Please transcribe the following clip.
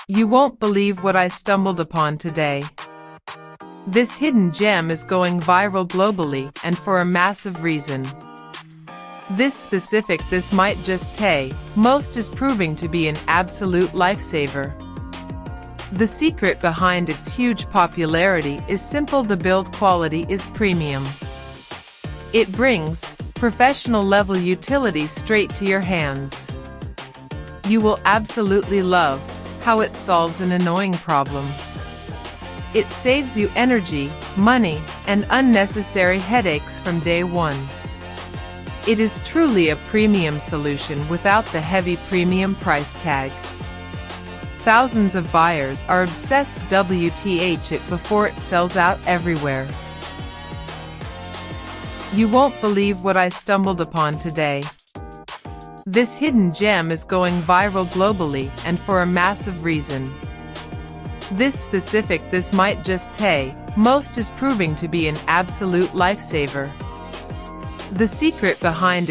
You won't believe what I stumbled upon today. This hidden gem is going viral globally, and for a massive reason. This might just tay, most is proving to be an absolute lifesaver. The secret behind its huge popularity is simple: the build quality is premium. It brings professional-level utility straight to your hands. You will absolutely love how it solves an annoying problem. It saves you energy, money, and unnecessary headaches from day one. It is truly a premium solution without the heavy premium price tag. Thousands of buyers are obsessed with it before it sells out everywhere. You won't believe what I stumbled upon today. This hidden gem is going viral globally, and for a massive reason. This might just tay, most is proving to be an absolute lifesaver. The secret behind it